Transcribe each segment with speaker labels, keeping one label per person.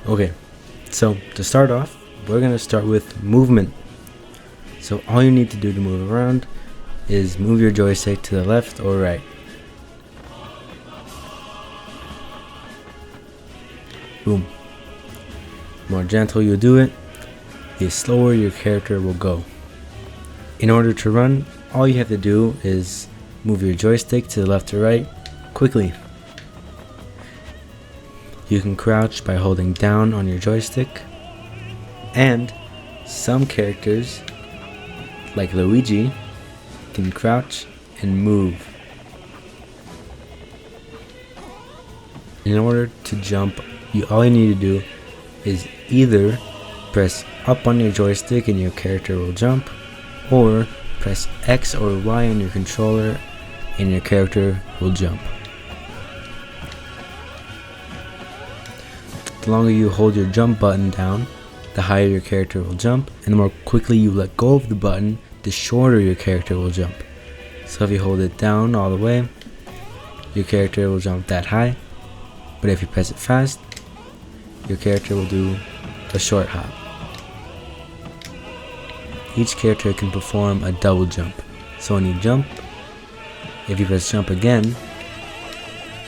Speaker 1: Okay, so to start off, we're going to start with movement. So all you need to do to move around is move your joystick to the left or right. Boom. The more gentle you do it, the slower your character will go. In order to run, all you have to do is move your joystick to the left or right quickly. You can crouch by holding down on your joystick, and some characters, like Luigi, can crouch and move. In order to jump, all you need to do is either press up on your joystick and your character will jump, or press X or Y on your controller and your character will jump. The longer you hold your jump button down, the higher your character will jump, and the more quickly you let go of the button, the shorter your character will jump. So if you hold it down all the way, your character will jump that high, but if you press it fast, your character will do a short hop. Each character can perform a double jump. So when you jump, if you press jump again,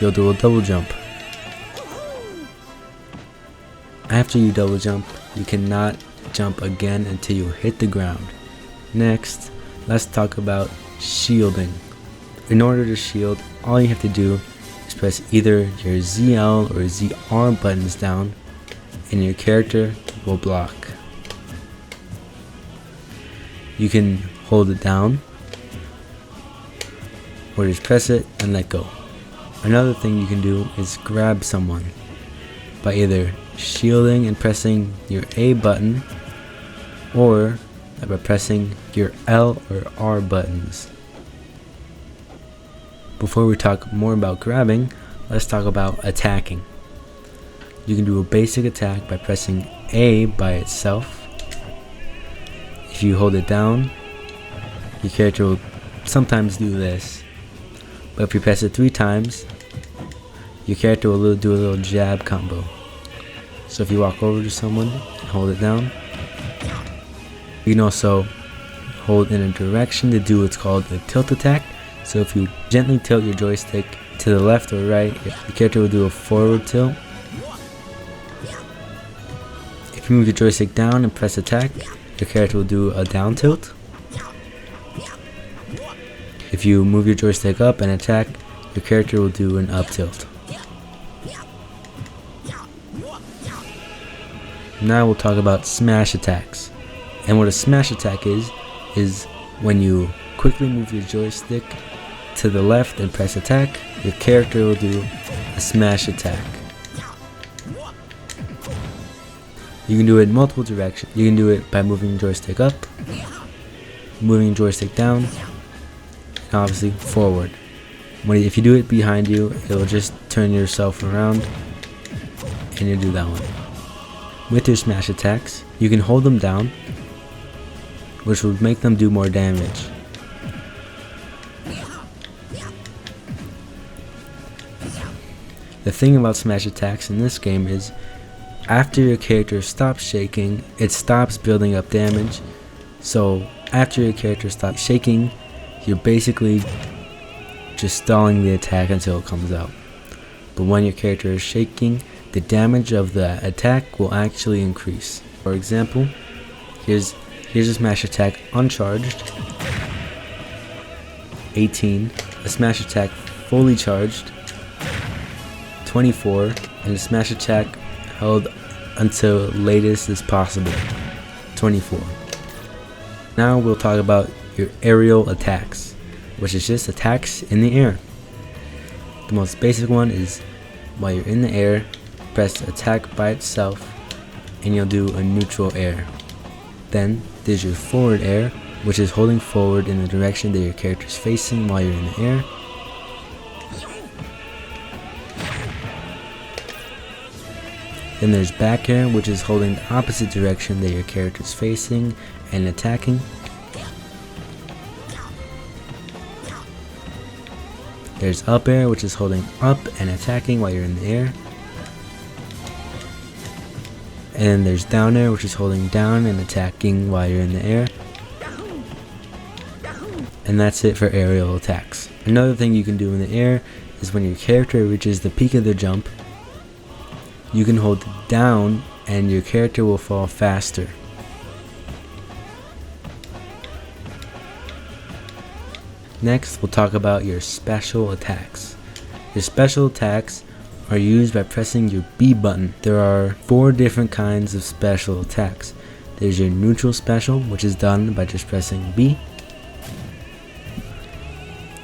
Speaker 1: you'll do a double jump. After you double jump, you cannot jump again until you hit the ground. Next, let's talk about shielding. In order to shield, all you have to do is press either your ZL or ZR buttons down and your character will block. You can hold it down or just press it and let go. Another thing you can do is grab someone by either shielding and pressing your A button or by pressing your L or R buttons. Before we talk more about grabbing, let's talk about attacking. You can do a basic attack by pressing A by itself. If you hold it down, your character will sometimes do this, but if you press it 3 times, your character will do a little jab combo. So if you walk over to someone and hold it down, you can also hold in a direction to do what's called a tilt attack. So if you gently tilt your joystick to the left or right, your character will do a forward tilt. If you move your joystick down and press attack, your character will do a down tilt. If you move your joystick up and attack, your character will do an up tilt. Now we'll talk about smash attacks. And what a smash attack is when you quickly move your joystick to the left and press attack, your character will do a smash attack. You can do it in multiple directions. You can do it by moving your joystick up, moving your joystick down, and obviously forward. If you do it behind you, it will just turn yourself around and you do that one. With your smash attacks, you can hold them down, which will make them do more damage. The thing about smash attacks in this game is, after your character stops shaking, it stops building up damage. So after your character stops shaking, you're basically just stalling the attack until it comes out. But when your character is shaking, the damage of the attack will actually increase. For example, here's a smash attack uncharged, 18, a smash attack fully charged, 24, and a smash attack held until latest as possible, 24. Now we'll talk about your aerial attacks, which is just attacks in the air. The most basic one is while you're in the air, press attack by itself and you'll do a neutral air. Then there's your forward air, which is holding forward in the direction that your character is facing while you're in the air. Then there's back air, which is holding the opposite direction that your character is facing and attacking. There's up air, which is holding up and attacking while you're in the air. And then there's down air, which is holding down and attacking while you're in the air. And that's it for aerial attacks. Another thing you can do in the air is when your character reaches the peak of their jump, you can hold down and your character will fall faster. Next, we'll talk about your special attacks. Your special attacks are used by pressing your B button. There are 4 different kinds of special attacks. There's your neutral special, which is done by just pressing B.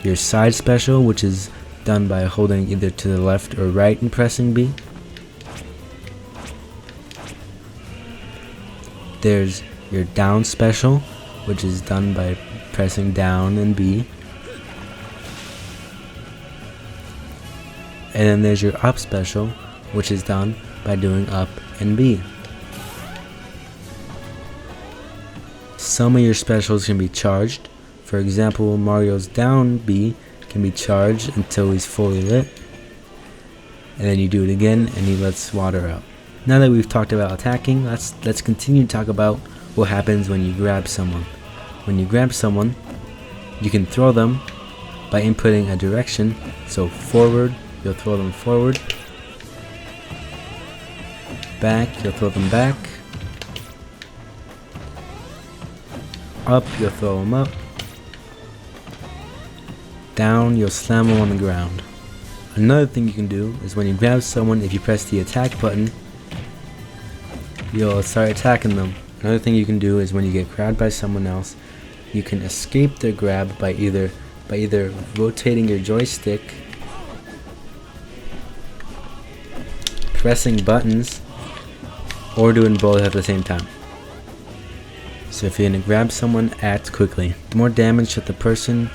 Speaker 1: Your side special, which is done by holding either to the left or right and pressing B. There's your down special, which is done by pressing down and B. And then there's your up special, which is done by doing up and B. Some of your specials can be charged. For example, Mario's down B can be charged until he's fully lit. And then you do it again and he lets water out. Now that we've talked about attacking, let's continue to talk about what happens when you grab someone. When you grab someone, you can throw them by inputting a direction. So forward, you'll throw them forward. Back, you'll throw them back. Up, you'll throw them up. Down, you'll slam them on the ground. Another thing you can do is when you grab someone, if you press the attack button, you'll start attacking them. Another thing you can do is when you get grabbed by someone else, you can escape their grab by either rotating your joystick, pressing buttons, or doing both at the same time. So if you're gonna grab someone, act quickly. The more damage that the person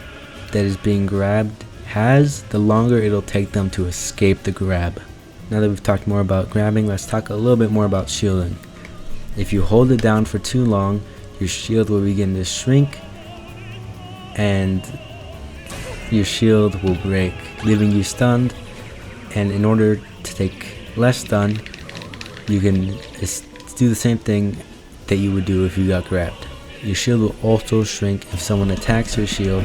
Speaker 1: that is being grabbed has, the longer it'll take them to escape the grab. Now that we've talked more about grabbing, let's talk a little bit more about shielding. If you hold it down for too long, your shield will begin to shrink and your shield will break, leaving you stunned. And in order to take less stun, you can just do the same thing that you would do if you got grabbed. Your shield will also shrink if someone attacks your shield.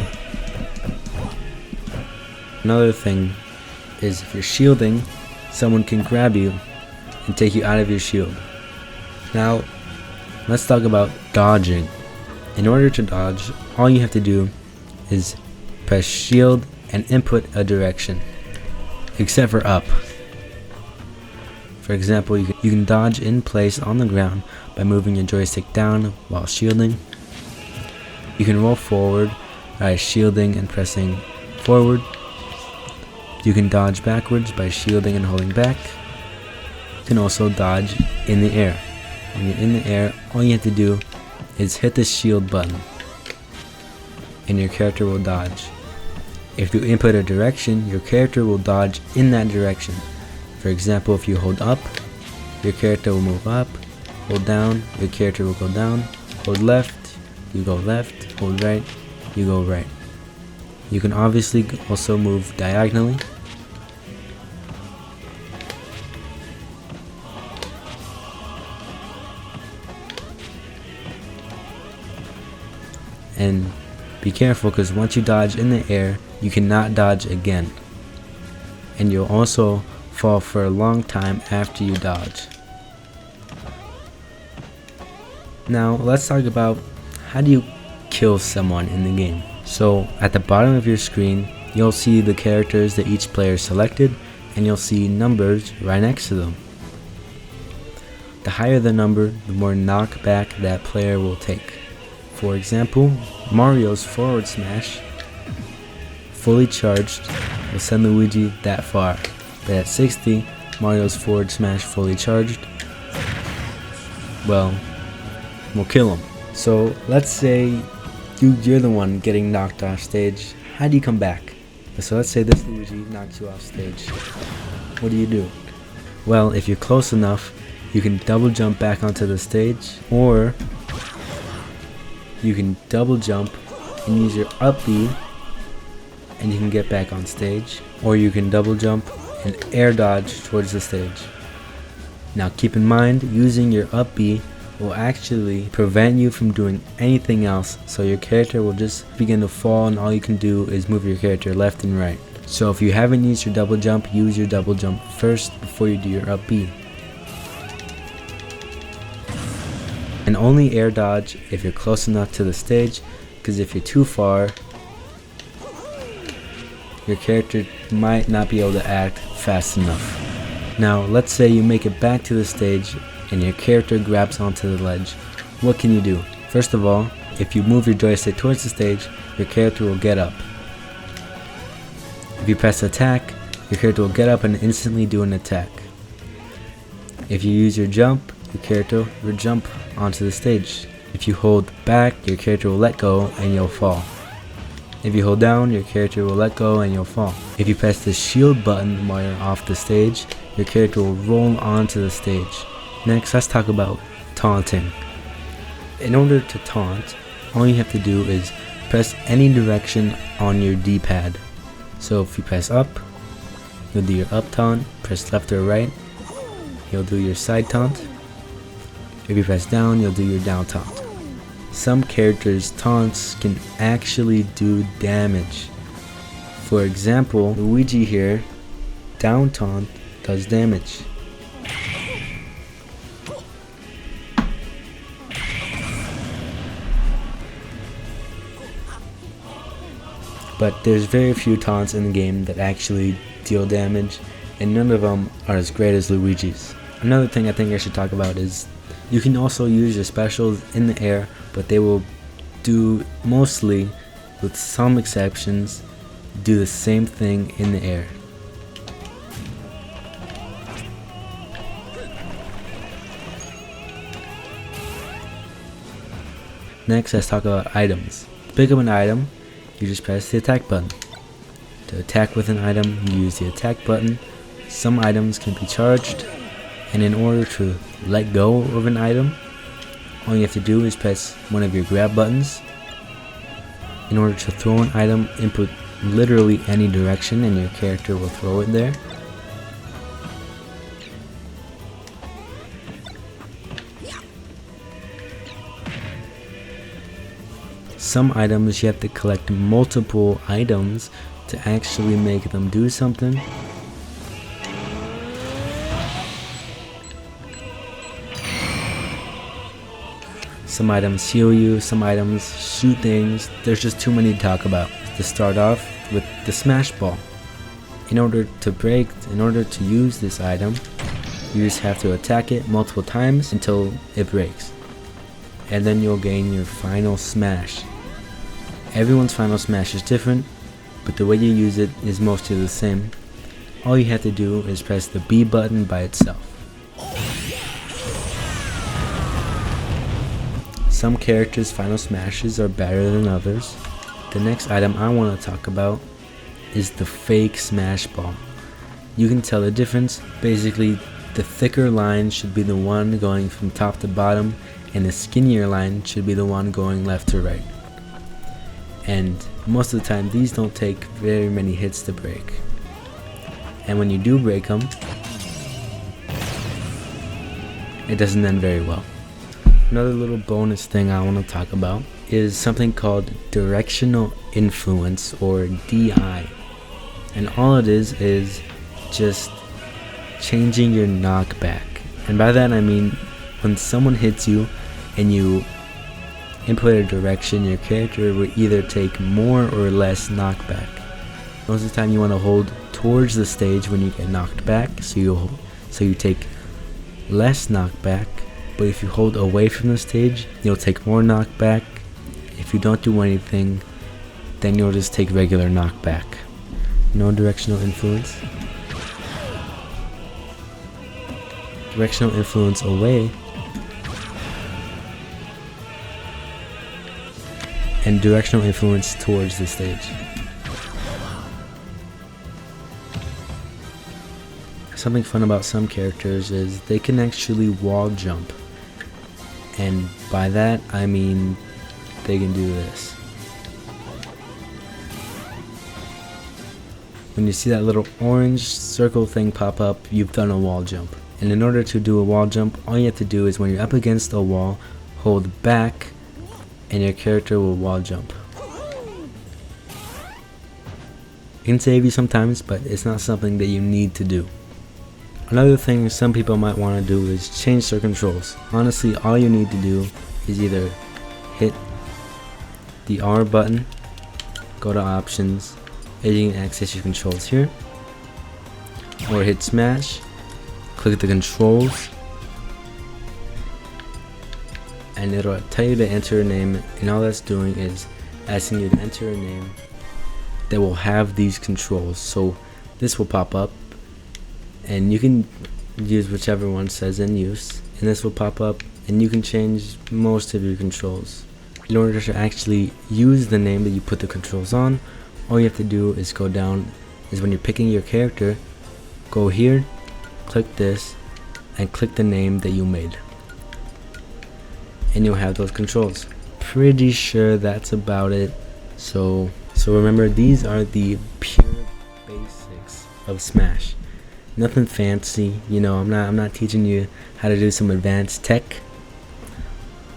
Speaker 1: Another thing is if you're shielding, someone can grab you and take you out of your shield. Now, let's talk about dodging. In order to dodge, all you have to do is press shield and input a direction, except for up. For example, you can dodge in place on the ground by moving your joystick down while shielding. You can roll forward by shielding and pressing forward. You can dodge backwards by shielding and holding back. You can also dodge in the air. When you're in the air, all you have to do is hit the shield button and your character will dodge. If you input a direction, your character will dodge in that direction. For example, if you hold up, your character will move up. Hold down, your character will go down. Hold left, you go left. Hold right, you go right. You can obviously also move diagonally. And be careful, because once you dodge in the air, you cannot dodge again. And you'll also fall for a long time after you dodge. Now let's talk about how do you kill someone in the game. So at the bottom of your screen, you'll see the characters that each player selected, and you'll see numbers right next to them. The higher the number, the more knockback that player will take. For example, Mario's forward smash, fully charged, will send Luigi that far. But at 60, Mario's forward smash fully charged, well, will kill him. So let's say you're the one getting knocked off stage. How do you come back? So let's say this Luigi knocks you off stage. What do you do? Well, if you're close enough, you can double jump back onto the stage, or you can double jump and use your up B and you can get back on stage, or you can double jump and air dodge towards the stage. Now keep in mind, using your up B will actually prevent you from doing anything else, so your character will just begin to fall and all you can do is move your character left and right. So if you haven't used your double jump, use your double jump first before you do your up B. And only air dodge if you're close enough to the stage, because if you're too far, your character might not be able to act fast enough. Now let's say you make it back to the stage and your character grabs onto the ledge. What can you do? First of all, if you move your joystick towards the stage, your character will get up. If you press attack, your character will get up and instantly do an attack. If you use your jump, your character will jump onto the stage. If you hold back, your character will let go and you'll fall. If you hold down, your character will let go and you'll fall. If you press the shield button while you're off the stage, your character will roll onto the stage. Next, let's talk about taunting. In order to taunt, all you have to do is press any direction on your D-pad. So if you press up, you'll do your up taunt. Press left or right, you'll do your side taunt. If you press down, you'll do your down taunt. Some characters' taunts can actually do damage. For example, Luigi here, down taunt does damage. But there's very few taunts in the game that actually deal damage, and none of them are as great as Luigi's. Another thing I think I should talk about is you can also use your specials in the air, but they will do mostly, with some exceptions, do the same thing in the air. Next, let's talk about items. To pick up an item, you just press the attack button. To attack with an item, you use the attack button. Some items can be charged, and in order to let go of an item, all you have to do is press one of your grab buttons. In order to throw an item, input literally any direction and your character will throw it there. Some items you have to collect multiple items to actually make them do something. Some items heal you, some items shoot things. There's just too many to talk about. To start off with the smash ball. In order to use this item, you just have to attack it multiple times until it breaks. And then you'll gain your final smash. Everyone's final smash is different, but the way you use it is mostly the same. All you have to do is press the B button by itself. Some characters' final smashes are better than others. The next item I want to talk about is the fake smash ball. You can tell the difference. Basically, the thicker line should be the one going from top to bottom, and the skinnier line should be the one going left to right. And most of the time these don't take very many hits to break. And when you do break them, it doesn't end very well. Another little bonus thing I want to talk about is something called directional influence, or DI. And all it is just changing your knockback. And by that I mean when someone hits you and you input a direction, your character will either take more or less knockback. Most of the time you want to hold towards the stage when you get knocked back, so you take less knockback. But if you hold away from the stage, you'll take more knockback. If you don't do anything, then you'll just take regular knockback. No directional influence. Directional influence away, and directional influence towards the stage. Something fun about some characters is they can actually wall jump. And by that I mean they can do this. When you see that little orange circle thing pop up, you've done a wall jump. And in order to do a wall jump, all you have to do is when you're up against a wall, hold back and your character will wall jump. It can save you sometimes, but it's not something that you need to do. Another thing some people might want to do is change their controls. Honestly, all you need to do is either hit the R button, go to options, and you can access your controls here, or hit smash, click the controls, and it'll tell you to enter a name, and all that's doing is asking you to enter a name that will have these controls. So this will pop up and you can use whichever one says in use, and this will pop up and you can change most of your controls. In order to actually use the name that you put the controls on, all you have to do is go down, is when you're picking your character, go here, click this, and click the name that you made, and you'll have those controls. Pretty sure that's about it. So remember, these are the pure basics of Smash. Nothing fancy, you know. I'm not teaching you how to do some advanced tech,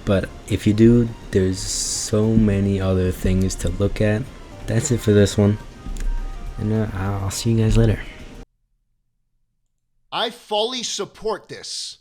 Speaker 1: but if you do, there's so many other things to look at. That's it for this one, and I'll see you guys later.
Speaker 2: I fully support this.